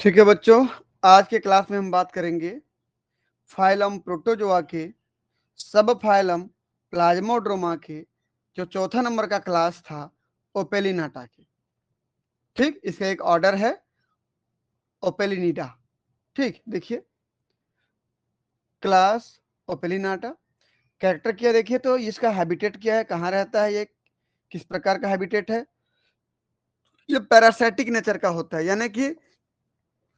ठीक है बच्चों, आज के क्लास में हम बात करेंगे फाइलम प्रोटोजोआ के सब फाइलम प्लाज्मोड्रोमा के जो चौथा नंबर का क्लास था ओपेलिनाटा के। ठीक, इसका एक ऑर्डर है ओपेलिनिडा। ठीक, देखिए क्लास ओपेलिनाटा। कैरेक्टर क्या देखिए तो इसका हैबिटेट क्या है, कहाँ रहता है, ये किस प्रकार का हैबिटेट है। ये पैरासाइटिक नेचर का होता है, यानी कि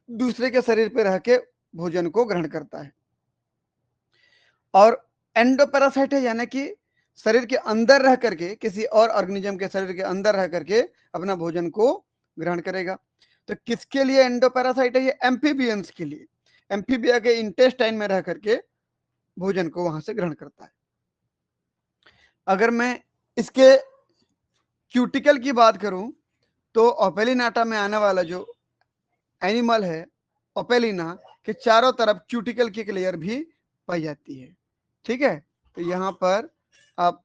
दूसरे के शरीर पर रह के भोजन को ग्रहण करता है। और एंडोपैरासाइट है, यानी कि शरीर के अंदर रह करके किसी और ऑर्गेनिज्म के शरीर के अंदर रह करके अपना भोजन को ग्रहण करेगा। तो किसके लिए एंडोपैरासाइट है? ये एम्फीबियंस के लिए। एम्फीबिया के इंटेस्टाइन में रह करके भोजन को वहां से ग्रहण करता है। अगर मैं इसके क्यूटिकल की बात करूं तो ओपेलिनाटा में आने वाला जो एनिमल है ओपेलिना के चारों तरफ क्यूटिकल की लेयर भी पाई जाती है। ठीक है, तो यहाँ पर आप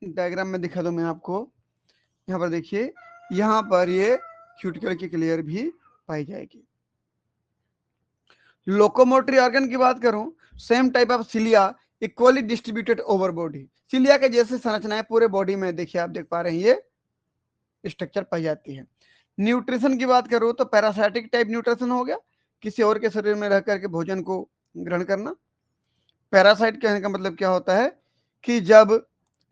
डायग्राम में दिखा दो मैं आपको। यहाँ पर देखिए, यहाँ पर ये क्यूटिकल की लेयर भी पाई जाएगी। लोकोमोटरी ऑर्गन की बात करूं, same type of cilia equally distributed over body. Cilia के जैसे संरचनाएं पूरे बॉडी में देखिए, आप देख पा रहे हैं ये स्ट्रक्चर पाई जाती है। न्यूट्रिशन की बात करूं तो पैरासाइटिक टाइप न्यूट्रिशन हो गया, किसी और के शरीर में रह करके भोजन को ग्रहण करना। पैरासाइट कहने का मतलब क्या होता है कि जब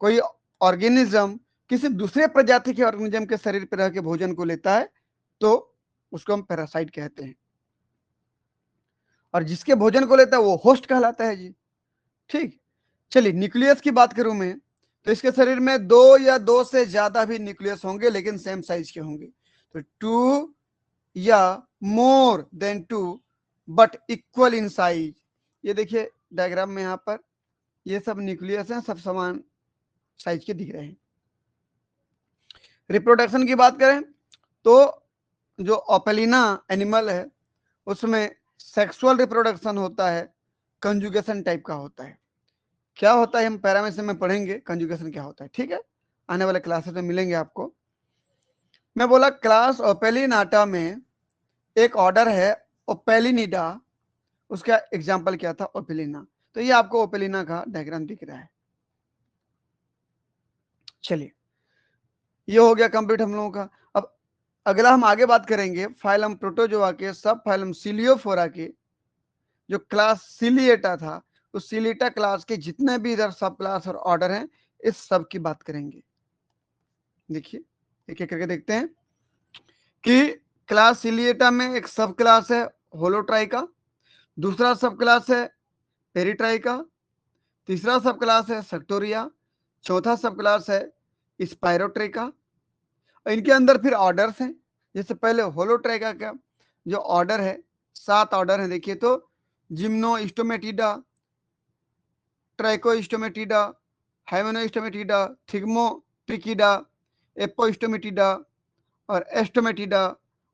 कोई ऑर्गेनिज्म किसी दूसरे प्रजाति के ऑर्गेनिज्म के शरीर पर रह के भोजन को लेता है तो उसको हम पैरासाइट कहते हैं। और जिसके भोजन को लेता है वो होस्ट कहलाता है जी। ठीक, चलिए न्यूक्लियस की बात करूं मैं तो इसके शरीर में 2 या 2 से ज्यादा भी न्यूक्लियस होंगे, लेकिन सेम साइज के होंगे। तो 2 या more than 2 but equal in size. ये देखिए डायग्राम में, यहाँ पर ये सब न्यूक्लियस हैं, सब समान साइज के दिख रहे हैं। रिप्रोडक्शन की बात करें तो जो ओपेलिना एनिमल है उसमें सेक्सुअल रिप्रोडक्शन होता है, कंजुगेशन टाइप का होता है। क्या होता है हम पैरामेस में पढ़ेंगे कंजुगेशन क्या होता है। ठीक है, आने वाले क्लासेस में मिलेंगे आपको। मैं बोला क्लास ओपेलिनाटा में एक ऑर्डर है ओपेलिनिडा, उसका एग्जाम्पल क्या था? ओपेलिना। तो ये आपको ओपेलिना का डायग्राम दिख रहा है। चलिए, ये हो गया कंप्लीट हम लोगों का। अब अगला हम आगे बात करेंगे फाइलम प्रोटोजोआ के सब फाइलम सिलियोफोरा के जो क्लास सिलिएटा था, उस सिलिएटा क्लास के जितने भी इधर सब क्लास और ऑर्डर हैं, इस सब की बात करेंगे। देखिए एक एक करके देखते हैं कि क्लास सिलिएटा में एक सब क्लास है होलोट्राइका, दूसरा सब क्लास है पेरिट्राइका, तीसरा सब क्लास है सेक्टोरिया, चौथा सब क्लास है स्पायरोट्रिका। और इनके अंदर फिर ऑर्डर्स हैं। जैसे पहले होलोट्राइका का जो ऑर्डर है, 7 ऑर्डर है। देखिए तो जिम्नोस्टोमेटिडा, ट्राइकोस्टोमेटिडा, हाइमेनोस्टोमेटिडा, थिग्मोट्रिकिडा, एपोस्टोमेटिडा और एस्टोमेटिडा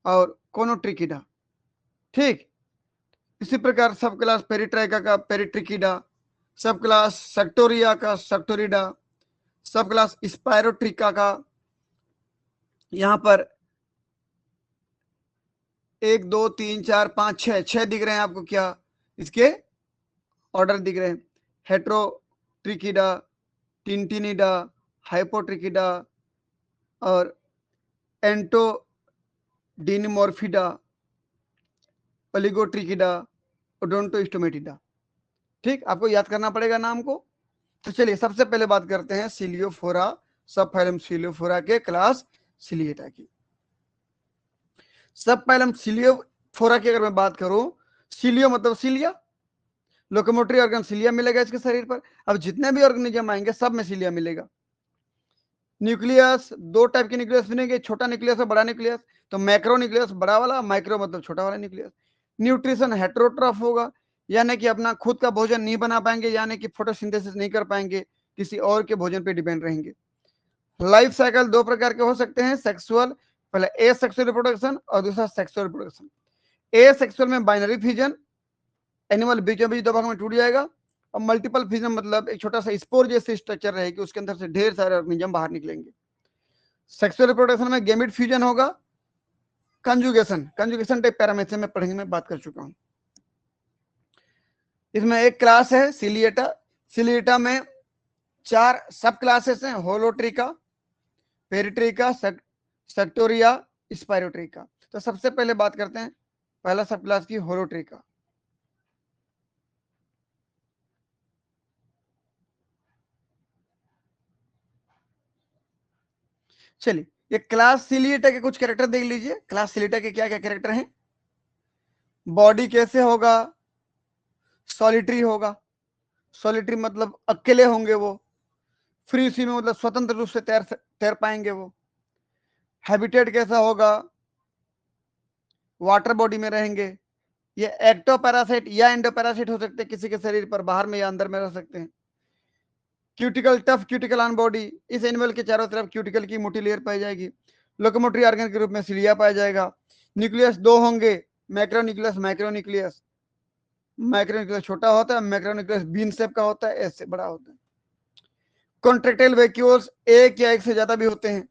और कोनोट्रिकिडा। ठीक, इसी प्रकार सब क्लास पेरिट्राइका का पेरिट्रिकिडा, सब क्लास सेक्टोरिया का सेक्टोरिडा, सब क्लास स्पायरोट्रिका का यहाँ पर 1 2 3 4 5 6 दिख रहे हैं आपको। क्या इसके ऑर्डर दिख रहे हैं? हेट्रोट्रिकिडा, टिंटिनिडा, हाइपोट्रिकिडा और एंटोडिनमोर्फिडा, ओलिगोट्रिकिडा, ओडोंटोस्टोमेटिडा। ठीक, आपको याद करना पड़ेगा नाम को। तो चलिए सबसे पहले बात करते हैं सिलियोफोरा, सब फाइलम सिलियोफोरा के क्लास सिलिएटा की। सब फाइलम सिलियोफोरा की अगर मैं बात करूं, सिलियो मतलब सिलिया, लोकोमोटरी ऑर्गन सिलिया मिलेगा इसके शरीर पर। अब जितने भी ऑर्गेनिज्म आएंगे सब में सिलिया मिलेगा। न्यूक्लियस 2 टाइप के न्यूक्लियस बनेंगे, छोटा न्यूक्लियस और बड़ा न्यूक्लियस। तो मैक्रो न्यूक्लियस बड़ा वाला, माइक्रो मतलब छोटा वाला न्यूक्लियस। न्यूट्रिशन हेट्रोट्रॉफ होगा, यानी कि अपना खुद का भोजन नहीं बना पाएंगे, यानी कि फोटोसिंथेसिस नहीं कर पाएंगे, किसी और के भोजन पे डिपेंड रहेंगे। लाइफ साइकिल 2 प्रकार के हो सकते हैं सेक्सुअल, पहले ए सेक्सुअल रिप्रोडक्शन और दूसरा सेक्सुअल रिप्रोडक्शन। ए सेक्सुअल में बाइनरी फ्यूजन, एनिमल बीचों बीच 2 भागों में टूट जाएगा। और मल्टीपल फ्यूजन मतलब एक छोटा सा स्पोर जैसे स्ट्रक्चर रहेगी, उसके अंदर से ढेर सारे ऑर्गेनिज्म बाहर निकलेंगे। सेक्सुअल रिप्रोडक्शन में गैमेट फ्यूजन होगा, कंजुगेशन टाइप पैरामीटर में पढ़ेंगे, मैं बात कर चुका हूं। इसमें एक क्लास है सिलिएटा। सिलिएटा में 4 सब क्लासेस हैं, होलोट्रिका, पेरिट्रिका, सेक्टोरिया, स्पाइरोट्रिका। तो सबसे पहले बात करते हैं पहला सब क्लास की, होलोट्रिका। चलिए, ये क्लास सिलिएटा के कुछ कैरेक्टर देख लीजिए। क्लास सिलिएटा के क्या क्या कैरेक्टर हैं? बॉडी कैसे होगा? सॉलिटरी होगा। सॉलिटरी मतलब अकेले होंगे वो, फ्री सी में मतलब स्वतंत्र रूप से तैर पाएंगे वो। हैबिटेट कैसा होगा? वाटर बॉडी में रहेंगे। ये एक्टोपैरासाइट या एंडोपैरासाइट हो सकते हैं, किसी के शरीर पर बाहर में या अंदर में रह सकते हैं। Cuticle tough cuticle on body, इस एनिमल के चारों तरफ क्यूटिकल की मोटी लेयर पाई जाएगी। लोकोमोटरी ऑर्गन के रूप में सिलिया पाया जाएगा। न्यूक्लियस 2 होंगे, मैक्रोन्यूक्लियस, माइक्रोन्यूक्लियस। माइक्रोन्यूक्लियस छोटा होता है, मैक्रोन्यूक्लियस बीन शेप का होता है, ऐसे बड़ा होता है। कॉन्ट्रेक्टाइल वैक्यूल्स एक या एक से ज्यादा भी होते हैं।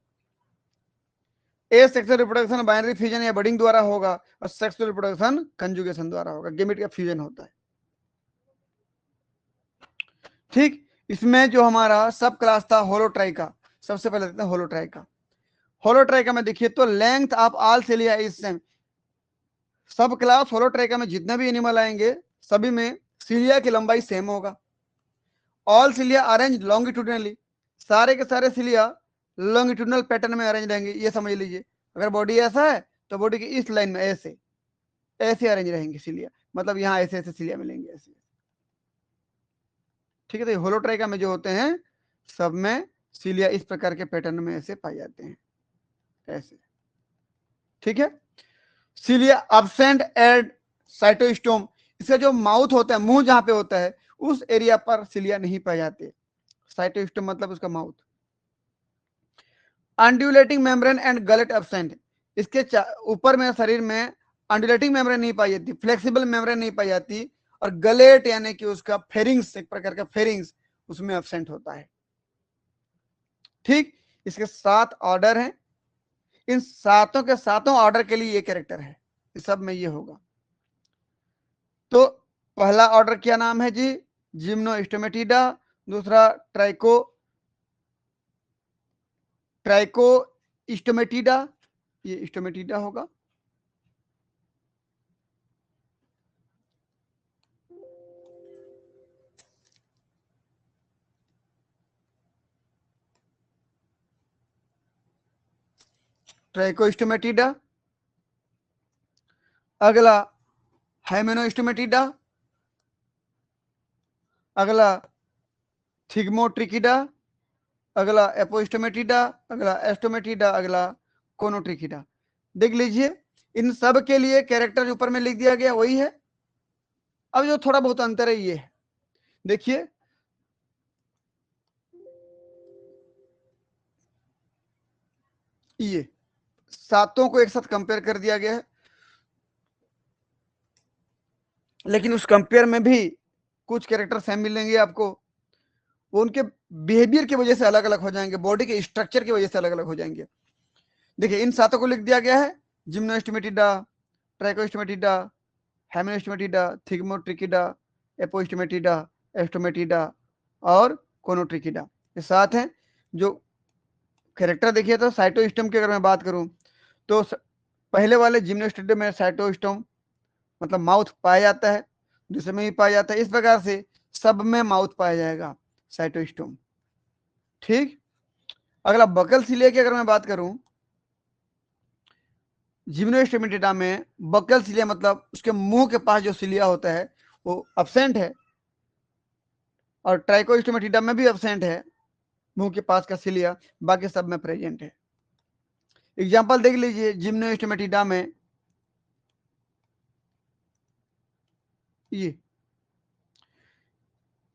ए सेक्सुअल रिप्रोडक्शन बाइनरी फ्यूजन या बडिंग द्वारा होगा, और सेक्सुअल रिप्रोडक्शन कंजुगेशन द्वारा होगा, गेमेट का फ्यूजन होता है। ठीक, इसमें जो हमारा सब क्लास था होलोट्राइका, सबसे पहले देखते हैं होलोट्राइका। होलोट्राइका में देखिए तो length of all cilia is same. सब क्लास होलोट्राइका में जितने भी एनिमल आएंगे सभी में सिलिया की लंबाई सेम होगा। ऑल सिलिया अरेंज लॉन्गिट्यूडनली, सारे के सारे सिलिया लॉन्गिट्यूडनल पैटर्न में अरेंज रहेंगे, ये समझ लीजिए। अगर बॉडी ऐसा है तो बॉडी की इस लाइन में ऐसे ऐसे अरेंज रहेंगे सिलिया, मतलब यहाँ ऐसे ऐसे सिलिया मिलेंगे ऐसे। ठीक है, तो होलोट्राइका में जो होते हैं सब में सिलिया इस प्रकार के पैटर्न में ऐसे पाए जाते हैं, ऐसे। ठीक है, सिलिया अब्सेंट एट साइटोस्टोम, इसका जो माउथ होता है, मुंह जहां पे होता है उस एरिया पर सिलिया नहीं पाए जाते। साइटोस्टोम मतलब उसका mouth. Undulating membrane and gullet absent, इसके ऊपर में शरीर में अंडुलेटिंग मेम्ब्रेन नहीं पाई जाती, फ्लेक्सिबल मेम्ब्रेन नहीं पाई जाती, और गलेट यानी कि उसका फेरिंग्स, एक प्रकार का फेरिंग्स उसमें एब्सेंट होता है। ठीक, इसके 7 ऑर्डर हैं। इन सातों के सातों ऑर्डर के लिए ये कैरेक्टर है, इस सब में ये होगा। तो पहला ऑर्डर क्या नाम है जी? जिम्नोस्टोमेटिडा। दूसरा ट्राइको स्टोमेटिडा, ये स्टोमेटिडा होगा। ट्राइकोस्टोमेटिडा। अगला हाइमेनोस्टोमेटिडा। अगला थिग्मोट्रिकिडा। अगला एपोस्टोमेटिडा। अगला एस्टोमेटिडा। अगला कोनोट्रिकिडा। देख लीजिए, इन सब के लिए कैरेक्टर ऊपर में लिख दिया गया वही है। अब जो थोड़ा बहुत अंतर है ये है, देखिए ये सातों को एक साथ कंपेयर कर दिया गया है, लेकिन उस कंपेयर में भी कुछ कैरेक्टर सेम मिलेंगे आपको, वो उनके बिहेवियर की वजह से अलग अलग हो जाएंगे, बॉडी के स्ट्रक्चर की वजह से अलग अलग हो जाएंगे। देखिए, इन सातों को लिख दिया गया है, जिम्नोस्टोमेटिडा, ट्राइकोस्टोमेटिडा, हेमेनोस्टोमेटिडा, थिग्मोट्रिकिडा, एपोस्टोमेटिडा, एस्टोमेटिडा और कोनोट्रिकिडा, ये 7 हैं। जो कैरेक्टर देखिए तो साइटोस्टोम की अगर मैं बात करूं तो पहले वाले जिम्नोस्टोम में साइटोस्टोम मतलब माउथ पाया जाता है, दूसरे में भी पाया जाता है, इस प्रकार से सब में माउथ पाया जाएगा साइटोस्टोम। ठीक, अगला बकल सिलिया की अगर मैं बात करूं, जिम्नोस्टोमेटिडा में बकल सिलिया मतलब उसके मुंह के पास जो सिलिया होता है वो अब्सेंट है, और ट्राइकोस्टोमेटिडा में भी अब्सेंट है मुंह के पास का सिलिया, बाकी सब में प्रेजेंट है। एग्जांपल देख लीजिए, जिम्नोस्टोमेटिडा में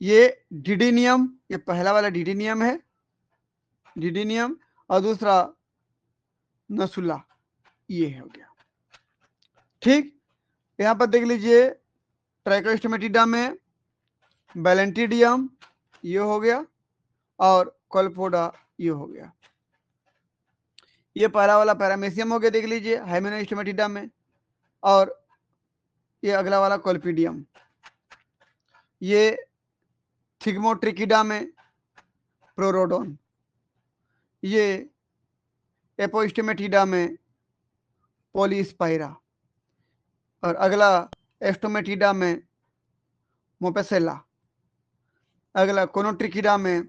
ये डिडिनियम, ये पहला वाला डिडिनियम है, डिडिनियम, और दूसरा नसुला, ये हो गया। ठीक, यहां पर देख लीजिए ट्राइकोस्टोमेटिडा में बैलेंटिडियम, ये हो गया, और कोलपोडा, ये हो गया। ये पहला वाला पैरामेसियम हो गया, देख लीजिए हाइमेनोस्टोमेटिडा में, और ये अगला वाला कोल्पीडियम, ये थिग्मोट्रिकिडा में प्रोरोडोन, ये एपोस्टोमेटिडा में पोलीस्पाइरा, और अगला एस्टोमेटिडा में मोपेसेला, अगला कोनोट्रिकिडा में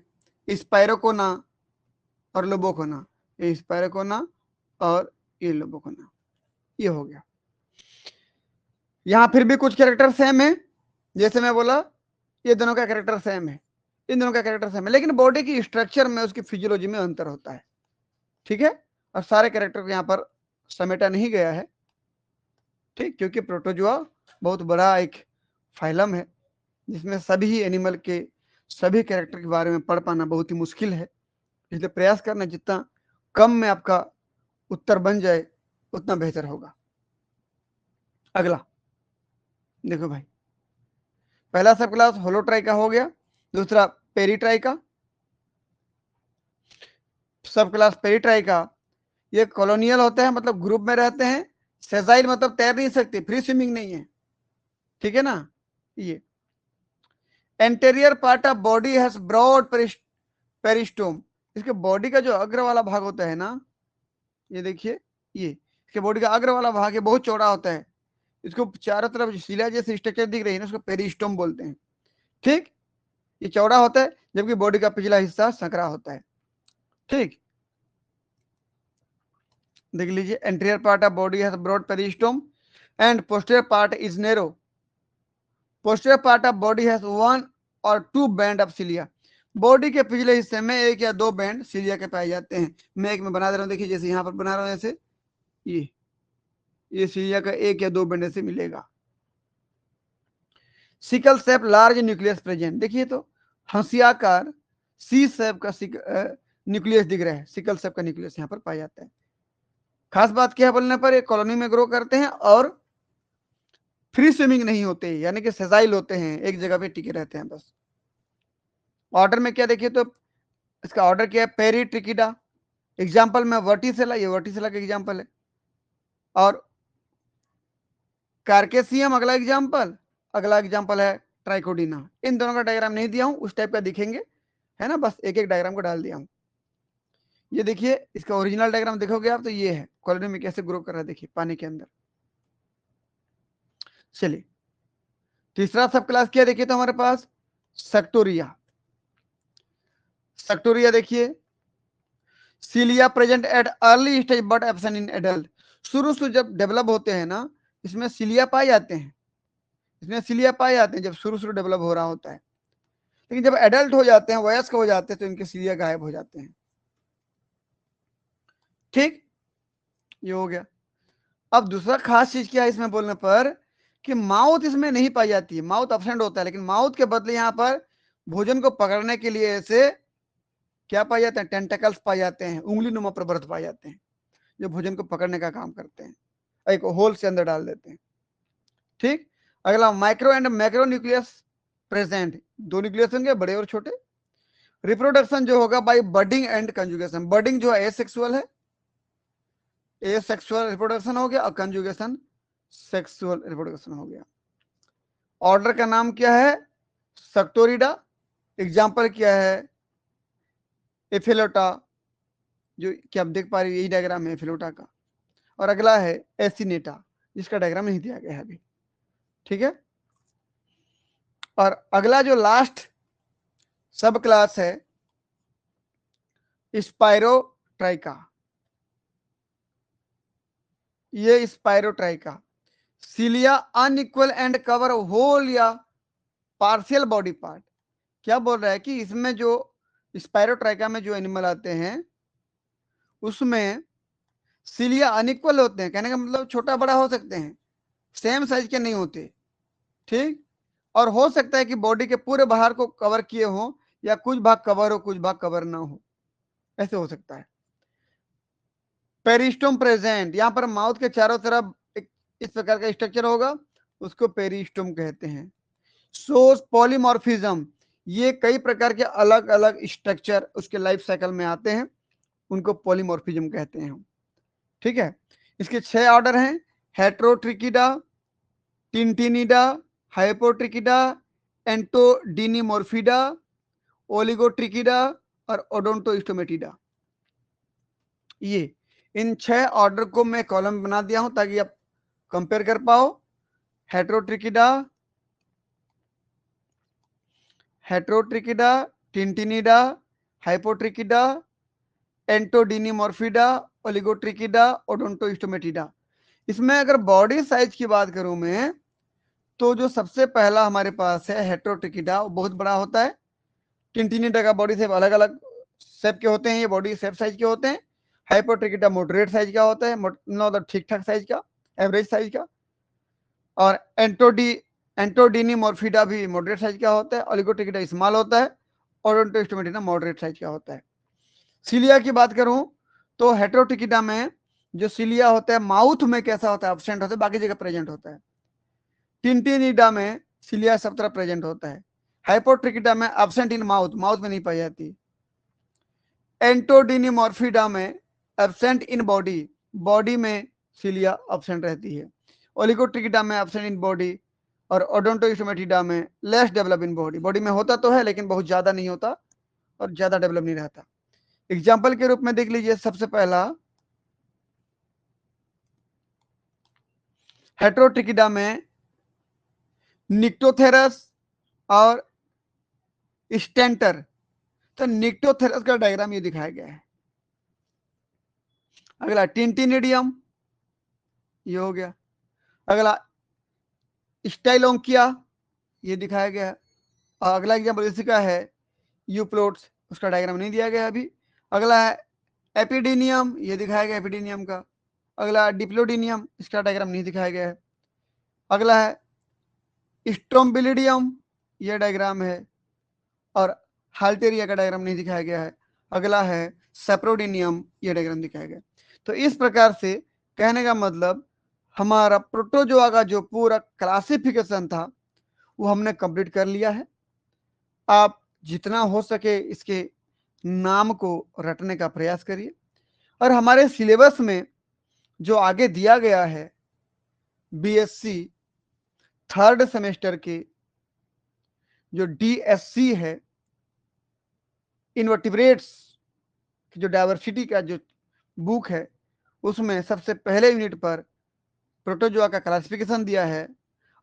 स्पाइरोकोना और लोबोकोना, ये स्पाइरोकोना और ये लोबोकोना, ये हो गया। यहां फिर भी कुछ कैरेक्टर सेम है, जैसे मैं बोला ये दोनों का कैरेक्टर सेम है, इन दोनों का कैरेक्टर सेम है, लेकिन बॉडी की स्ट्रक्चर में उसकी फिजियोलॉजी में अंतर होता है, ठीक है। और सारे कैरेक्टर को यहाँ पर समेटा नहीं गया है, ठीक, क्योंकि प्रोटोजोआ बहुत बड़ा एक फाइलम है जिसमें सभी एनिमल के सभी कैरेक्टर के बारे में पढ़ पाना बहुत ही मुश्किल है, इसलिए प्रयास करना जितना कम में आपका उत्तर बन जाए उतना बेहतर होगा। अगला देखो भाई, पहला सब क्लास होलोट्राइका हो गया, दूसरा पेरीट्राइका, सब क्लास पेरीट्राइका, ये कॉलोनियल होते हैं, मतलब ग्रुप में रहते हैं, सेजाइल मतलब तैर नहीं सकते, फ्री स्विमिंग नहीं है, ठीक है ना। ये anterior part of body has broad peristome, इसके बॉडी का जो अग्र वाला भाग होता है ना, ये देखिए, ये इसके बॉडी का अग्र वाला भाग है, बहुत चौड़ा होता है, इसको चारों तरफ शिला जैसे स्ट्रक्चर दिख रही है ना, उसको पेरिस्टोम बोलते हैं, ठीक। ये चौड़ा होता है, जबकि बॉडी का पिछला हिस्सा संकरा होता है, ठीक। देख लीजिए, anterior part of body has broad peristome and posterior part is narrow, posterior part of body has 1 और 2 बैंड ऑफ सिलिया, बॉडी के पिछले हिस्से में 1 या 2 बैंड सिलिया के पाए जाते हैं। मैं एक में बना दे रहा हूँ, देखिए जैसे यहाँ पर बना रहा हूँ, ऐसे ये सिलिया का 1 या 2 बैंड ऐसे मिलेगा। Sickle shape large nucleus present, देखिए तो हंसियाकार सी शेप का न्यूक्लियस दिख रहा है, सिकल शेप का न्यूक्लियस यहाँ पर पाया जाता है। खास बात क्या है बोलने पर, ये कॉलोनी में ग्रो करते हैं और फ्री स्विमिंग नहीं होते, यानी कि सेजाइल होते हैं, एक जगह पे टिके रहते हैं बस। ऑर्डर में क्या देखिए तो इसका ऑर्डर क्या है, पेरीट्रिकिडा, एग्जाम्पल में वर्टिसेला, ये वर्टिसेला का एग्जाम्पल है, और कार्केसियम अगला एग्जाम्पल है ट्राइकोडिना। इन दोनों का डायग्राम नहीं दिया हूं, उस टाइप का दिखेंगे, है ना, बस एक एक डायग्राम को डाल दिया हूं। ये देखिए इसका ओरिजिनल डायग्राम देखोगे आप तो ये है, कॉलोनी में कैसे ग्रो कर रहा है, देखिए पानी के अंदर। चलिए तीसरा सब क्लास क्या देखिए तो हमारे पास सेक्टोरिया, सेक्टोरिया देखिए, cilia present at early stage but absent in adult, शुरू से जब डेवलप होते हैं ना, इसमें सीलिया पाए जाते हैं, इसमें सीलिया पाए जाते हैं जब शुरू डेवलप हो रहा होता है, लेकिन जब एडल्ट हो जाते हैं, वयस्क हो जाते हैं, तो इनके सीलिया गायब हो जाते हैं, ठीक, ये हो गया। अब दूसरा खास चीज क्या है इसमें बोलने पर, कि माउथ इसमें नहीं पाई जाती है, माउथ एब्सेंट होता है, लेकिन माउथ के बदले यहाँ पर भोजन को पकड़ने के लिए ऐसे क्या पाए जाते हैं, टेंटेकल्स पाए जाते हैं, उंगली नुमा प्रवर्त पाए जाते हैं, जो भोजन को पकड़ने का काम करते हैं, एक होल से अंदर डाल देते हैं, ठीक। अगला micro and macro nucleus present, 2 nucleus होंगे, बड़े और छोटे। रिप्रोडक्शन जो होगा by budding and conjugation, budding जो है एसेक्सुअल है, एसेक्सुअल रिप्रोडक्शन हो गया, और कंजुगेशन सेक्सुअल रिप्रोडक्शन हो गया। ऑर्डर का नाम क्या है, सेक्टोरिडा, एग्जाम्पल क्या है एफिलोटा, जो कि आप देख पा रहे यही डायग्राम है एफिलोटा का, और अगला है एसिनेटा, जिसका डायग्राम नहीं दिया गया है अभी, ठीक है। और अगला जो लास्ट सब क्लास है स्पाइरोट्राइका, ये स्पाइरोट्राइका, सीलिया अनइक्वल एंड कवर होल या पार्शियल बॉडी पार्ट, क्या बोल रहा है कि इसमें जो स्पाइरोट्राइका में जो एनिमल आते हैं उसमें सीलिया अनइक्वल होते हैं, कहने का मतलब छोटा बड़ा हो सकते हैं, सेम साइज के नहीं होते, ठीक। और हो सकता है कि बॉडी के पूरे बाहर को कवर किए हो, या कुछ भाग कवर हो कुछ भाग कवर ना हो, ऐसे हो सकता है। पेरिस्टोम प्रेजेंट, यहां पर माउथ के चारों तरफ एक इस प्रकार का स्ट्रक्चर होगा, उसको पेरिस्टोम कहते हैं। सोस पॉलीमॉर्फिज्म, ये कई प्रकार के अलग अलग स्ट्रक्चर उसके लाइफ साइकिल में आते हैं, उनको पॉलीमॉर्फिज्म कहते हैं हम, ठीक है, इसके 6 ऑर्डर हैं, हेट्रोट्रिकिडा, टिंटिनिडा, हाइपोट्रिकिडा, एंटोडिनिमोर्फिडा, ओलिगोट्रिकिडा और ओडोंटोस्टोमेटिडा। ये इन 6 ऑर्डर को मैं कॉलम बना दिया हूं ताकि आप कंपेयर कर पाओ। हेट्रोट्रिकिडा, हेट्रोट्रिकिडा, टिंटिनिडा, हाइपोट्रिकिडा, एंटोडिनिमोर्फिडा, ओलिगोट्रिकिडा, ओडोंटोस्टोमेटिडा। इसमें अगर बॉडी साइज की बात करूं मैं, तो जो सबसे पहला हमारे पास है हेट्रोट्रिकिडा, वो बहुत बड़ा होता है। टिंटिनिडा का बॉडी शेप अलग अलग शेप के होते हैं, ये बॉडी शेप साइज के होते हैं। हाइपोट्रिकिडा मॉडरेट साइज का होता है, मतलब ठीक ठाक साइज का, एवरेज साइज का। और एंटोडिनिमोर्फिडा भी मॉडरेट साइज का होता है। ओलिगोट्रिकिडा स्मॉल होता है, ओडोंटोस्टोमेटिडा मॉडरेट साइज का होता है। सिलिया की बात करूं तो हेट्रोट्रिकिडा में जो सिलिया होता है माउथ में कैसा होता है, एब्सेंट होता है, बाकी जगह प्रेजेंट होता है। टिंटिनिडा में सिलिया सब तरह प्रेजेंट होता है। हाइपोट्रिकिडा में एब्सेंट इन माउथ, माउथ में नहीं पाई जाती। एंटोडिनिमोर्फिडा में एब्सेंट इन बॉडी, बॉडी में सिलिया एब्सेंट रहती है। ओलिगोट्रिकिडा में एब्सेंट इन बॉडी, और ओडोंटोस्टोमेटिडा में less develop in body, body में होता तो है लेकिन बहुत ज्यादा नहीं होता और ज्यादा डेवलप नहीं रहता। एग्जाम्पल के रूप में देख लीजिए, सबसे पहला हेट्रोट्रिकिडा में निक्टोथेरस और स्टेंटर। तो निक्टोथेरस का डायग्राम ये दिखाया गया है। अगला टिंटिनिडियम, ये हो गया। अगला स्टाइलोंकिया, ये दिखाया गया है। और अगला एग्जाम्पल इसी का है यूप्लोट्स, उसका डायग्राम नहीं दिया गया अभी। अगला है एपिडीनियम, ये दिखाया गया एपिडीनियम का। अगला डिप्लोडीनियम, इसका डायग्राम नहीं दिखाया गया है। अगला है स्ट्रोम्बिलिडियम, ये डायग्राम है। और हाल्टेरिया का डायग्राम नहीं दिखाया गया है। अगला है सेप्रोडिनियम, ये डायग्राम दिखाया गया। तो इस प्रकार से कहने का मतलब, हमारा प्रोटोजोआ का जो पूरा क्लासिफिकेशन था वो हमने कंप्लीट कर लिया है। आप जितना हो सके इसके नाम को रटने का प्रयास करिए। और हमारे सिलेबस में जो आगे दिया गया है, बीएससी थर्ड सेमेस्टर के जो डीएससी है, इनवर्टिब्रेट्स जो डायवर्सिटी का जो बुक है, उसमें सबसे पहले यूनिट पर प्रोटोजोआ का क्लासिफिकेशन दिया है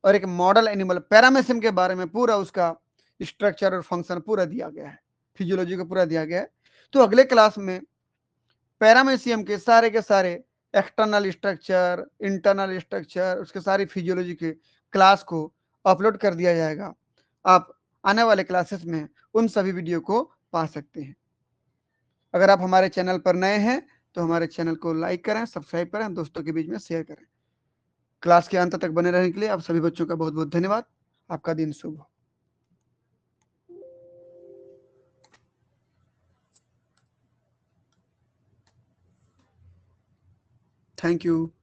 और एक मॉडल एनिमल पैरामेसियम के बारे में पूरा उसका स्ट्रक्चर और फंक्शन पूरा दिया गया है, फिजियोलॉजी को पूरा दिया गया है। तो अगले क्लास में पैरामेसियम के सारे एक्सटर्नल स्ट्रक्चर, इंटरनल स्ट्रक्चर, उसके सारी फिजियोलॉजी के क्लास को अपलोड कर दिया जाएगा। आप आने वाले क्लासेस में उन सभी वीडियो को पा सकते हैं। अगर आप हमारे चैनल पर नए हैं तो हमारे चैनल को लाइक करें, सब्सक्राइब करें, दोस्तों के बीच में शेयर करें। क्लास के अंत तक बने रहने के लिए आप सभी बच्चों का बहुत बहुत धन्यवाद। आपका दिन शुभ हो। Thank you.